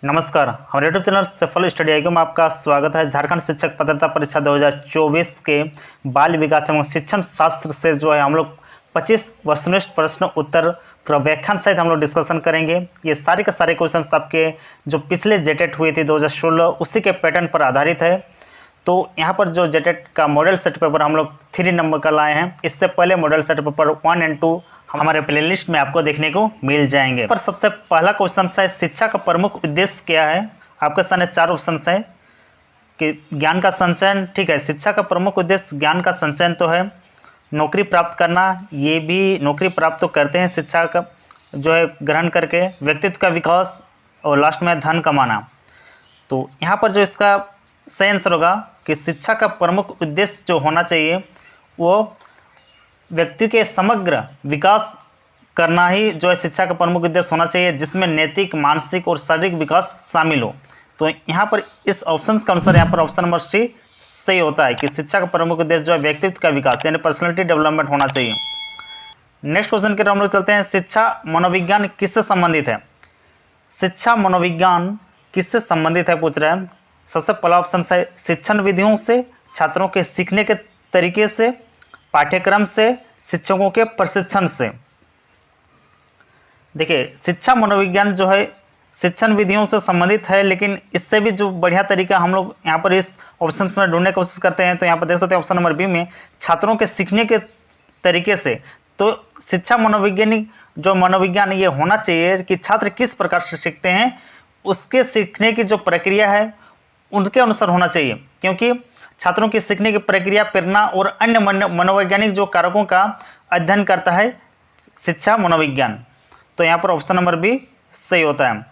नमस्कार, हमारे YouTube channel सफल स्टडी आईक्यू में आपका स्वागत है। झारखंड शिक्षक पात्रता परीक्षा 2024 के बाल विकास एवं शिक्षण शास्त्र से जो है हम लोग 25 वस्तुनिष्ठ प्रश्न उत्तर पूरा व्याख्यान सहित हम लोग डिस्कशन करेंगे। ये सारे के सारे क्वेश्चन आपके जो पिछले जेटेट हुई थी 2016 उसी के पैटर्न पर आधारित है। तो यहाँ पर जो जेटेट का मॉडल सेट पेपर हम लोग 3 नंबर का लाए हैं। इससे पहले मॉडल सेट पेपर 1 और 2 हमारे प्लेलिस्ट में आपको देखने को मिल जाएंगे। पर सबसे पहला क्वेश्चन है, शिक्षा का प्रमुख उद्देश्य क्या है। आपके सामने 4 ऑप्शन है कि ज्ञान का संचयन, ठीक है। शिक्षा का प्रमुख उद्देश्य ज्ञान का संचयन तो है, नौकरी प्राप्त करना, ये भी नौकरी प्राप्त तो करते हैं शिक्षा का जो है ग्रहण करके, व्यक्तित्व का विकास और लास्ट में धन कमाना। तो यहाँ पर जो इसका सही आंसर होगा कि शिक्षा का प्रमुख उद्देश्य जो होना चाहिए वो व्यक्ति के समग्र विकास करना ही जो है शिक्षा का प्रमुख उद्देश्य होना चाहिए, जिसमें नैतिक, मानसिक और शारीरिक विकास शामिल हो। तो यहाँ पर इस ऑप्शन के अनुसार यहाँ पर ऑप्शन नंबर सी सही होता है कि शिक्षा का प्रमुख उद्देश्य जो है व्यक्तित्व का विकास यानी पर्सनैलिटी डेवलपमेंट होना चाहिए। नेक्स्ट क्वेश्चन की तरफ हम लोग चलते हैं, शिक्षा मनोविज्ञान किससे संबंधित है। शिक्षा मनोविज्ञान किससे संबंधित है पूछ रहा है। सबसे पहला ऑप्शन है शिक्षण विधियों से, छात्रों के सीखने के तरीके से, पाठ्यक्रम से, शिक्षकों के प्रशिक्षण से। देखिए, शिक्षा मनोविज्ञान जो है शिक्षण विधियों से संबंधित है, लेकिन इससे भी जो बढ़िया तरीका हम लोग यहाँ पर इस ऑप्शन में ढूंढने की कोशिश करते हैं। तो यहाँ पर देख सकते हैं ऑप्शन नंबर बी में छात्रों के सीखने के तरीके से। तो शिक्षा मनोवैज्ञानिक जो मनोविज्ञान ये होना चाहिए कि छात्र किस प्रकार से सीखते हैं, उसके सीखने की जो प्रक्रिया है उनके अनुसार होना चाहिए, क्योंकि छात्रों की सीखने की प्रक्रिया, प्रेरणा और अन्य मनोवैज्ञानिक जो कारकों का अध्ययन करता है शिक्षा मनोविज्ञान। तो यहाँ पर ऑप्शन नंबर बी सही होता है।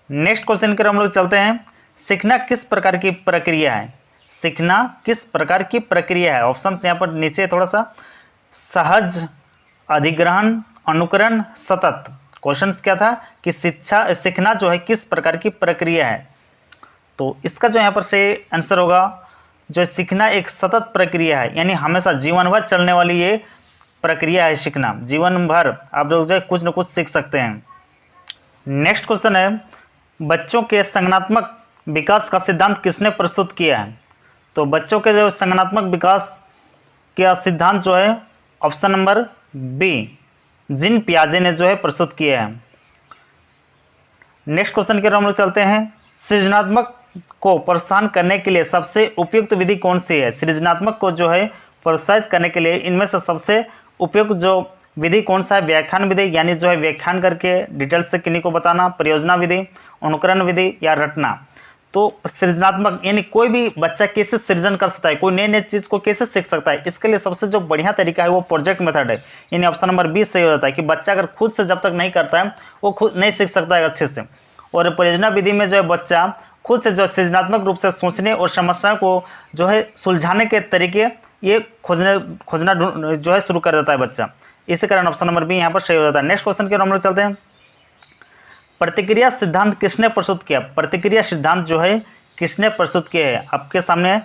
नेक्स्ट क्वेश्चन की हम लोग चलते हैं, सीखना किस प्रकार की प्रक्रिया है। सीखना किस प्रकार की प्रक्रिया है। ऑप्शन यहाँ पर नीचे थोड़ा सा, सहज, अधिग्रहण, अनुकरण, सतत। क्वेश्चन क्या था कि सीखना जो है किस प्रकार की प्रक्रिया है। तो इसका जो यहाँ पर से आंसर होगा जो सीखना एक सतत प्रक्रिया है, यानी हमेशा जीवन भर चलने वाली ये प्रक्रिया है सीखना। जीवन भर आप लोग जो कुछ न कुछ सीख सकते हैं। नेक्स्ट क्वेश्चन है, बच्चों के संज्ञानात्मक विकास का सिद्धांत किसने प्रस्तुत किया है। तो बच्चों के जो संज्ञानात्मक विकास का सिद्धांत जो है ऑप्शन नंबर बी जीन पियाजे ने जो है प्रस्तुत किया है। नेक्स्ट क्वेश्चन की ओर हम लोग चलते हैं, सृजनात्मक को प्रोत्साहन करने के लिए सबसे उपयुक्त विधि कौन सी है। सृजनात्मक को जो है प्रोत्साहित करने के लिए इनमें से सबसे उपयुक्त जो विधि कौन सा है। व्याख्यान विधि, यानी जो है व्याख्यान करके डिटेल से किन्हीं को बताना, परियोजना विधि, अनुकरण विधि या रटना। तो सृजनात्मक यानी कोई भी बच्चा कैसे सृजन कर सकता है, कोई नए नए चीज़ को कैसे सीख सकता है, इसके लिए सबसे जो बढ़िया तरीका है वो प्रोजेक्ट मेथड है। यानी ऑप्शन नंबर 20 सही हो जाता है कि बच्चा अगर खुद से जब तक नहीं करता है वो खुद नहीं सीख सकता है अच्छे से। और परियोजना विधि में जो है बच्चा खुद से जो सृजनात्मक रूप से सोचने और समस्याओं को जो है सुलझाने के तरीके ये खोजना जो है शुरू कर देता है बच्चा। इसी कारण ऑप्शन नंबर बी यहाँ पर सही हो जाता है। नेक्स्ट क्वेश्चन की ओर हम लोग चलते हैं, प्रतिक्रिया सिद्धांत किसने प्रस्तुत किया। प्रतिक्रिया सिद्धांत जो है किसने प्रस्तुत किया है। आपके सामने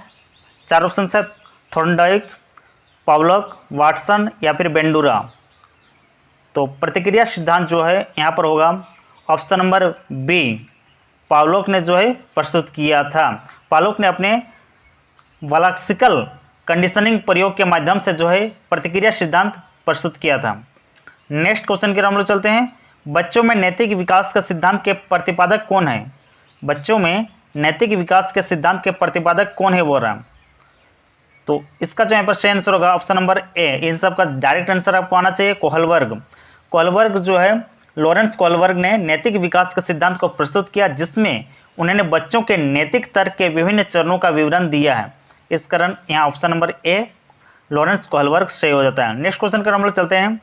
4 ऑप्शन है, थॉर्नडाइक, पावलक, वाटसन या फिर बेंडूरा। तो प्रतिक्रिया सिद्धांत जो है यहाँ पर होगा ऑप्शन नंबर बी, पावलोक ने जो है प्रस्तुत किया था। पावलोक ने अपने वालाक्सिकल कंडीशनिंग प्रयोग के माध्यम से जो है प्रतिक्रिया सिद्धांत प्रस्तुत किया था। नेक्स्ट क्वेश्चन की ओर हम लोग चलते हैं, बच्चों में नैतिक विकास के सिद्धांत के प्रतिपादक कौन है। बच्चों में नैतिक विकास के सिद्धांत के प्रतिपादक कौन है बोल रहा है। तो इसका जो यहाँ पर सही आंसर होगा ऑप्शन नंबर ए। इन सब का डायरेक्ट आंसर आपको आना चाहिए कोहलबर्ग। कोहलबर्ग जो है लॉरेंस कोहलबर्ग ने नैतिक विकास के सिद्धांत को प्रस्तुत किया, जिसमें उन्होंने बच्चों के नैतिक तर्क के विभिन्न चरणों का विवरण दिया है। इस कारण यहाँ option number A Lawrence Kohlberg सही हो जाता है। नेक्स्ट क्वेश्चन कर हम लोग चलते हैं,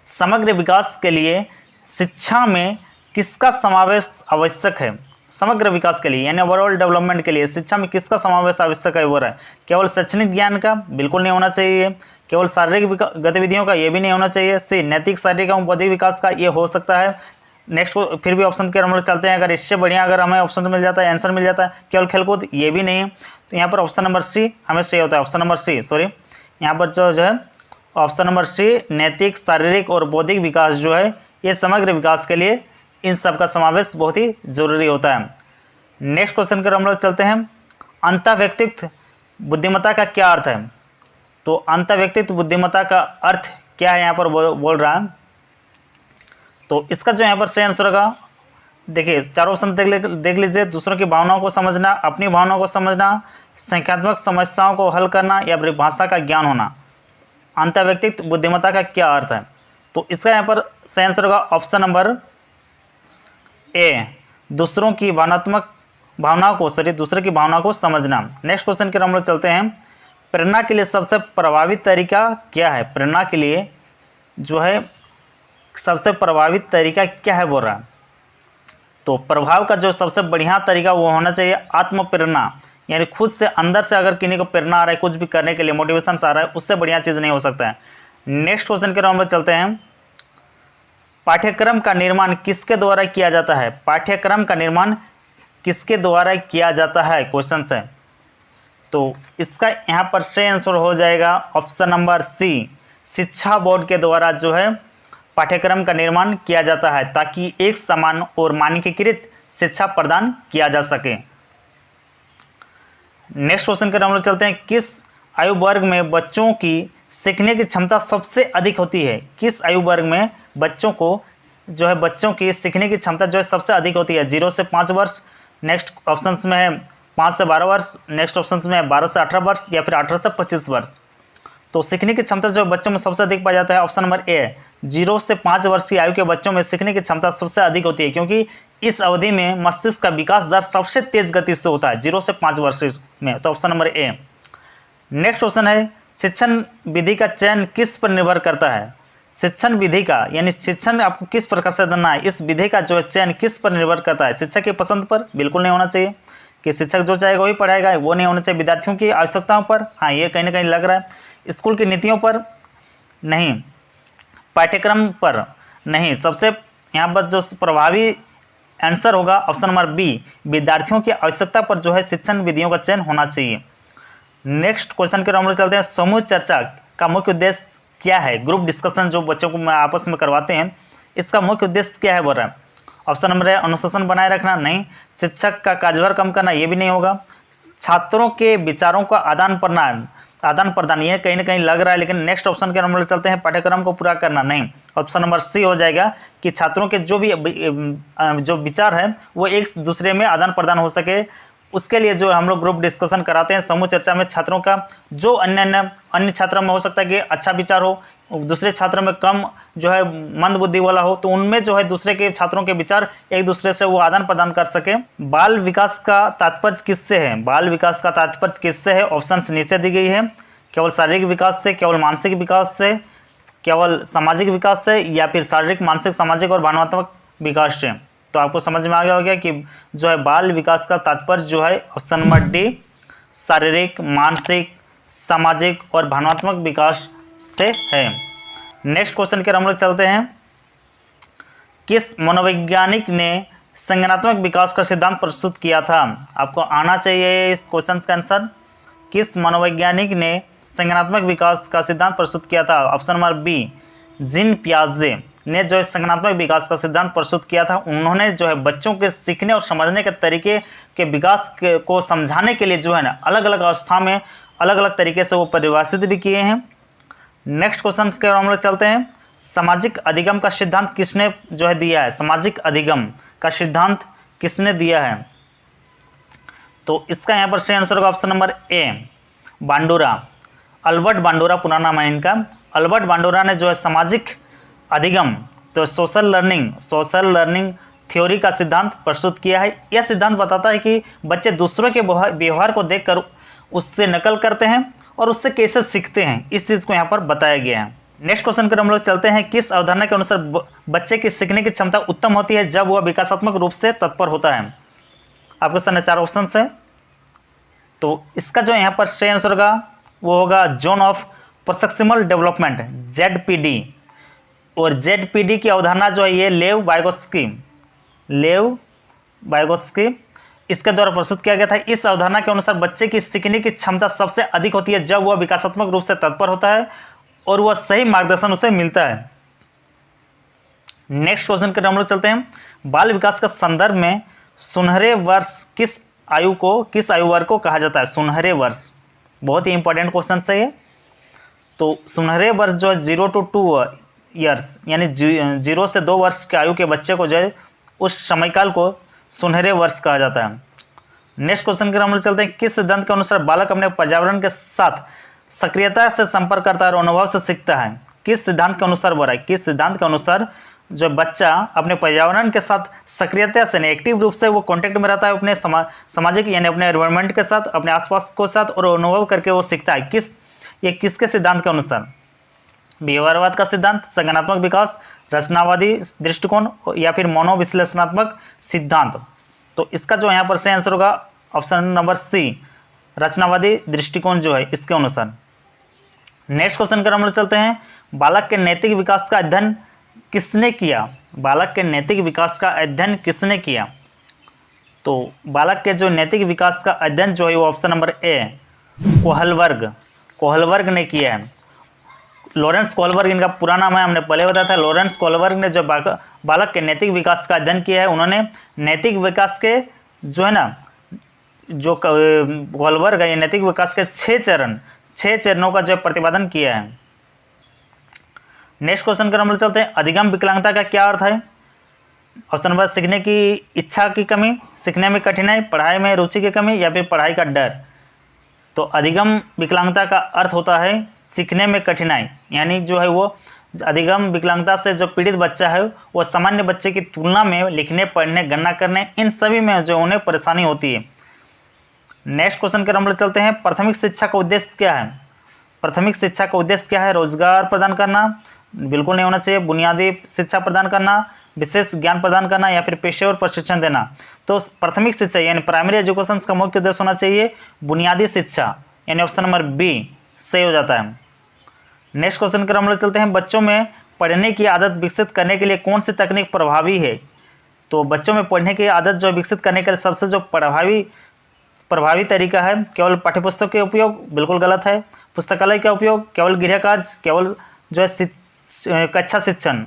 समग्र विकास के लिए शिक्षा में किसका समावेश आवश्यक है। समग्र विकास के लिए यानी ओवरऑल डेवलपमेंट के लिए शिक्षा में किसका समावेश आवश्यक है वो रहा है। केवल शैक्षणिक ज्ञान का बिल्कुल नहीं होना चाहिए, केवल शारीरिक गतिविधियों का ये भी नहीं होना चाहिए, सी नैतिक, शारीरिक एवं बौद्धिक विकास का ये हो सकता है। नेक्स्ट फिर भी ऑप्शन के हम लोग चलते हैं, अगर इससे बढ़िया अगर हमें ऑप्शन मिल जाता है, आंसर मिल जाता है, केवल खेलकूद ये भी नहीं है। तो यहाँ पर ऑप्शन नंबर सी हमें सही होता है। ऑप्शन नंबर सी यहाँ पर जो है ऑप्शन नंबर सी नैतिक, शारीरिक और बौद्धिक विकास जो है ये समग्र विकास के लिए इन सब का समावेश बहुत ही जरूरी होता है। नेक्स्ट क्वेश्चन की ओर हम लोग चलते हैं। अंतःव्यक्तित्व बुद्धिमत्ता का क्या अर्थ है? तो अंतःव्यक्तित्व बुद्धिमत्ता का अर्थ क्या है यहाँ पर बोल रहा है। तो इसका जो यहाँ पर सही आंसर होगा, देखिए चारों ऑप्शन देख लीजिए। दूसरों की भावनाओं को समझना, अपनी भावनाओं को समझना, संख्यात्मक समस्याओं को हल करना या फिर भाषा का ज्ञान होना। अंतःव्यक्तित्व बुद्धिमत्ता का क्या अर्थ है? तो इसका यहाँ पर सही आंसर होगा ऑप्शन नंबर ए, दूसरों की दूसरे की भावनाओं को समझना। नेक्स्ट क्वेश्चन की ओर हम लोग चलते हैं। प्रेरणा के लिए सबसे प्रभावी तरीका क्या है? प्रेरणा के लिए जो है सबसे प्रभावी तरीका क्या है बोल रहा है। तो प्रभाव का जो सबसे बढ़िया तरीका वो होना चाहिए आत्म प्रेरणा, यानी खुद से अंदर से अगर किसी को प्रेरणा आ रहा है कुछ भी करने के लिए, मोटिवेशन आ रहा है, उससे बढ़िया चीज़ नहीं हो सकता है। नेक्स्ट क्वेश्चन के राउंड में चलते हैं। पाठ्यक्रम का निर्माण किसके द्वारा किया जाता है? पाठ्यक्रम का निर्माण किसके द्वारा किया जाता है क्वेश्चन है। तो इसका यहाँ पर सही आंसर हो जाएगा ऑप्शन नंबर सी, शिक्षा बोर्ड के द्वारा जो है पाठ्यक्रम का निर्माण किया जाता है ताकि एक समान और मानकीकृत शिक्षा प्रदान किया जा सके। नेक्स्ट क्वेश्चन के हम लोग चलते हैं। किस आयु वर्ग में बच्चों की सीखने की क्षमता सबसे अधिक होती है? किस आयु वर्ग में बच्चों की सीखने की क्षमता जो है सबसे अधिक होती है? 0 से 5 वर्ष, नेक्स्ट ऑप्शंस में है 5 से 12 वर्ष, नेक्स्ट ऑप्शंस में है 12 से 18 वर्ष या फिर 18 से 25 वर्ष। तो सीखने की क्षमता जो बच्चों में सबसे अधिक पाया जाता है ऑप्शन नंबर ए, 0 से 5 वर्ष की आयु के बच्चों में सीखने की क्षमता सबसे अधिक होती है, क्योंकि इस अवधि में मस्तिष्क का विकास दर सबसे तेज गति से होता है 0 से 5 वर्ष में। तो option number A. Next question है, शिक्षण विधि का चयन किस पर निर्भर करता है? शिक्षण विधि का यानी शिक्षण आपको किस प्रकार से देना है, इस विधि का जो है चयन किस पर निर्भर करता है? शिक्षक की पसंद पर बिल्कुल नहीं होना चाहिए कि शिक्षक जो चाहेगा वही पढ़ाएगा, वो नहीं होना चाहिए। विद्यार्थियों की आवश्यकताओं पर, हाँ ये कहीं ना कहीं लग रहा है। स्कूल की नीतियों पर नहीं, पाठ्यक्रम पर नहीं। सबसे यहाँ पर जो प्रभावी आंसर होगा ऑप्शन नंबर बी, विद्यार्थियों की आवश्यकता पर जो है शिक्षण विधियों का चयन होना चाहिए। नेक्स्ट क्वेश्चन के हम लोग चलते हैं। समूह चर्चा का मुख्य उद्देश्य क्या है? ग्रुप डिस्कशन जो बच्चों को आपस में करवाते हैं, इसका मुख्य उद्देश्य क्या है बोल रहा है? ऑप्शन नंबर ए, अनुशासन बनाए रखना, नहीं। शिक्षक का कार्यभार कम करना, ये भी नहीं होगा। छात्रों के विचारों का आदान प्रदान, ये कहीं ना कहीं लग रहा है, लेकिन नेक्स्ट ऑप्शन के हम लोग चलते हैं। पाठ्यक्रम को पूरा करना, नहीं। ऑप्शन नंबर सी हो जाएगा कि छात्रों के जो विचार है वो एक दूसरे में आदान प्रदान हो सके, उसके लिए जो हम लोग ग्रुप डिस्कशन कराते हैं। समूह चर्चा में छात्रों का जो अन्य छात्रों में हो सकता है कि अच्छा विचार हो, दूसरे छात्रों में कम जो है मंद बुद्धि वाला हो, तो उनमें जो है दूसरे के छात्रों के विचार एक दूसरे से वो आदान प्रदान कर सके। बाल विकास का तात्पर्य किससे है? बाल विकास का तात्पर्य किससे है? ऑप्शंस नीचे दी गई है। केवल शारीरिक विकास से, केवल मानसिक विकास से, केवल सामाजिक विकास से, या फिर शारीरिक, मानसिक, सामाजिक और भावनात्मक विकास से। तो आपको समझ में आ गया होगा कि जो है बाल विकास का तात्पर्य जो है ऑप्शन नंबर डी, शारीरिक, मानसिक, सामाजिक और भावनात्मक विकास से है। नेक्स्ट क्वेश्चन के हम लोग चलते हैं। किस मनोवैज्ञानिक ने संज्ञानात्मक विकास का सिद्धांत प्रस्तुत किया था? आपको आना चाहिए इस क्वेश्चन का आंसर। किस मनोवैज्ञानिक ने संज्ञानात्मक विकास का सिद्धांत प्रस्तुत किया था? ऑप्शन नंबर बी, जीन पियाजे ने जो है संज्ञानात्मक विकास का सिद्धांत प्रस्तुत किया था। उन्होंने जो है बच्चों के सीखने और समझने के तरीके के विकास को समझाने के लिए जो है ना अलग अलग अवस्था में अलग अलग तरीके से वो परिभाषित भी किए हैं। नेक्स्ट क्वेश्चन के हम लोग चलते हैं। सामाजिक अधिगम का सिद्धांत किसने जो है दिया है? सामाजिक अधिगम का सिद्धांत किसने दिया है? तो इसका यहाँ पर सही आंसर होगा ऑप्शन नंबर ए, बांडुरा, अल्बर्ट बांडुरा पूरा नाम है इनका। अल्बर्ट बांडुरा ने जो है सामाजिक अधिगम, तो सोशल लर्निंग थ्योरी का सिद्धांत प्रस्तुत किया है। यह सिद्धांत बताता है कि बच्चे दूसरों के व्यवहार को देखकर उससे नकल करते हैं और उससे कैसे सीखते हैं, इस चीज़ को यहाँ पर बताया गया है। नेक्स्ट क्वेश्चन पर हम लोग चलते हैं। किस अवधारणा के अनुसार बच्चे की सीखने की क्षमता उत्तम होती है जब वह विकासात्मक रूप से तत्पर होता है? आपके सामने 4 ऑप्शन है, तो इसका जो यहाँ पर सही आंसर होगा वो होगा zone of proximal development, ZPD। और ZPD की अवधारणा जो है ये लेव वाइगोत्स्की इसके द्वारा प्रस्तुत किया गया था। इस अवधारणा के अनुसार बच्चे की सीखने की क्षमता सबसे अधिक होती है जब वह विकासात्मक रूप से तत्पर होता है और वह सही मार्गदर्शन उसे मिलता है। नेक्स्ट क्वेश्चन के हम लोग चलते हैं। बाल विकास का संदर्भ में सुनहरे वर्ष किस आयु वर्ग को कहा जाता है? सुनहरे वर्ष, बहुत ही इंपॉर्टेंट क्वेश्चन है ये। तो सुनहरे वर्ष जो है 0 to 2 ईयर्स, यानी 0 से 2 वर्ष के आयु के बच्चे को जो है उस समयकाल को सुनहरे वर्ष कहा जाता है। नेक्स्ट क्वेश्चन की हम चलते हैं। किस सिद्धांत के अनुसार बालक अपने पर्यावरण के साथ सक्रियता से संपर्क करता है और अनुभव से सीखता है? किस सिद्धांत के अनुसार बोल रहा है? किस सिद्धांत के अनुसार जो बच्चा अपने पर्यावरण के साथ सक्रियता से, एक्टिव रूप से वो कांटेक्ट में रहता है अपने सामाजिक यानी अपने एनवायरनमेंट के साथ, अपने आसपास के साथ, और अनुभव करके वो सीखता है। ये किसके सिद्धांत के अनुसार? व्यवहारवाद का सिद्धांत, संज्ञानात्मक विकास, रचनावादी दृष्टिकोण, या फिर मनोविश्लेषणात्मक सिद्धांत? तो इसका जो यहाँ पर सही आंसर होगा ऑप्शन नंबर सी, रचनावादी दृष्टिकोण जो है इसके अनुसार। नेक्स्ट क्वेश्चन की हम चलते हैं। बालक के नैतिक विकास का अध्ययन किसने किया? बालक के नैतिक विकास का अध्ययन किसने किया? तो बालक के जो नैतिक विकास का अध्ययन जो है वो ऑप्शन नंबर ए, कोहलबर्ग ने किया है। लॉरेंस कोहलबर्ग इनका पूरा नाम है, हमने पहले बताया था। लॉरेंस कोहलबर्ग ने जो बालक के नैतिक विकास का अध्ययन किया है, उन्होंने नैतिक विकास के जो है ना, जो कोहलबर्ग है, नैतिक विकास के 6 चरणों का जो प्रतिपादन किया है। नेक्स्ट क्वेश्चन का हम चलते हैं। अधिगम विकलांगता का क्या अर्थ है? ऑप्शन नंबर सीखने की इच्छा की कमी, सीखने में कठिनाई, पढ़ाई में रुचि की कमी, या फिर पढ़ाई का डर? तो अधिगम विकलांगता का अर्थ होता है सीखने में कठिनाई, यानी जो है वो अधिगम विकलांगता से जो पीड़ित बच्चा है वो सामान्य बच्चे की तुलना में लिखने, पढ़ने, गणना करने, इन सभी में जो उन्हें परेशानी होती है। नेक्स्ट क्वेश्चन के हम चलते हैं। प्राथमिक शिक्षा का उद्देश्य क्या है? प्राथमिक शिक्षा का उद्देश्य क्या है? रोजगार प्रदान करना? बिल्कुल नहीं होना चाहिए। बुनियादी शिक्षा प्रदान करना, विशेष ज्ञान प्रदान करना, या फिर पेशेवर प्रशिक्षण देना? तो प्राथमिक शिक्षा यानी प्राइमरी एजुकेशन का मुख्य उद्देश्य होना चाहिए बुनियादी शिक्षा, यानी ऑप्शन नंबर बी सही हो जाता है। नेक्स्ट क्वेश्चन की हम लोग चलते हैं। बच्चों में पढ़ने की आदत विकसित करने के लिए कौन सी तकनीक प्रभावी है? तो बच्चों में पढ़ने की आदत जो विकसित करने के लिए सबसे जो प्रभावी तरीका है, केवल पाठ्यपुस्तक के उपयोग? बिल्कुल गलत है। पुस्तकालय का उपयोग, केवल गृह कार्य, केवल जो है कक्षा शिक्षण?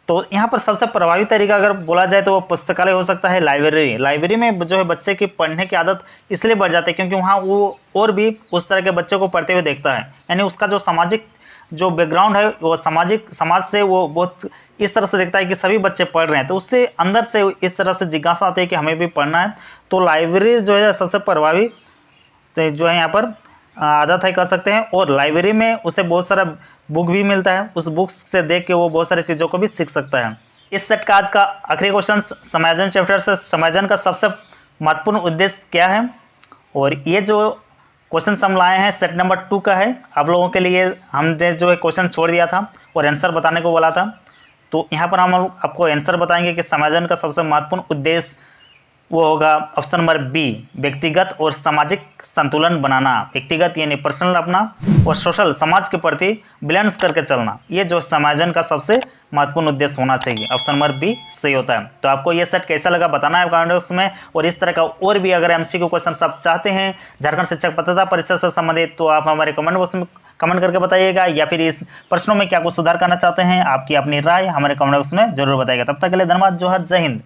तो यहाँ पर सबसे प्रभावी तरीका अगर बोला जाए तो वो पुस्तकालय हो सकता है, लाइब्रेरी में जो है बच्चे की पढ़ने की आदत इसलिए बढ़ जाती है क्योंकि वहाँ वो और भी उस तरह के बच्चे को पढ़ते हुए देखता है, यानी उसका जो सामाजिक जो बैकग्राउंड है वो समाज से वो बहुत इस तरह से देखता है कि सभी बच्चे पढ़ रहे हैं, तो उससे अंदर से इस तरह से जिज्ञासा आती है कि हमें भी पढ़ना है। तो लाइब्रेरी जो है सबसे प्रभावी जो है यहाँ पर आदत है कह सकते हैं, और लाइब्रेरी में उसे बहुत सारा बुक भी मिलता है, उस बुक्स से देख के वो बहुत सारी चीज़ों को भी सीख सकता है। इस सेट का आज का आखिरी क्वेश्चन समायोजन चैप्टर से, समायोजन का सबसे महत्वपूर्ण उद्देश्य क्या है? और ये जो क्वेश्चन हम लाए हैं सेट नंबर 2 का है। आप लोगों के लिए हमने जो है क्वेश्चन छोड़ दिया था और आंसर बताने को बोला था, तो यहाँ पर हम आपको आंसर बताएंगे कि समायोजन का सबसे महत्वपूर्ण उद्देश्य वो होगा ऑप्शन नंबर बी, व्यक्तिगत और सामाजिक संतुलन बनाना। व्यक्तिगत यानी पर्सनल अपना, और सोशल समाज के प्रति बैलेंस करके चलना, ये जो समायोजन का सबसे महत्वपूर्ण उद्देश्य होना चाहिए। ऑप्शन नंबर बी सही होता है। तो आपको ये सेट कैसा लगा बताना है कमेंट बॉक्स में, और इस तरह का और भी अगर एमसीक्यू क्वेश्चन आप चाहते हैं झारखंड शिक्षक पात्रता परीक्षा से संबंधित, तो आप हमारे कमेंट बॉक्स में कमेंट करके बताइएगा, या फिर इस प्रश्नों में क्या कुछ सुधार करना चाहते हैं, आपकी अपनी राय हमारे कमेंट बॉक्स में जरूर बताइएगा। तब तक के लिए धन्यवाद। जोहर, जय हिंद।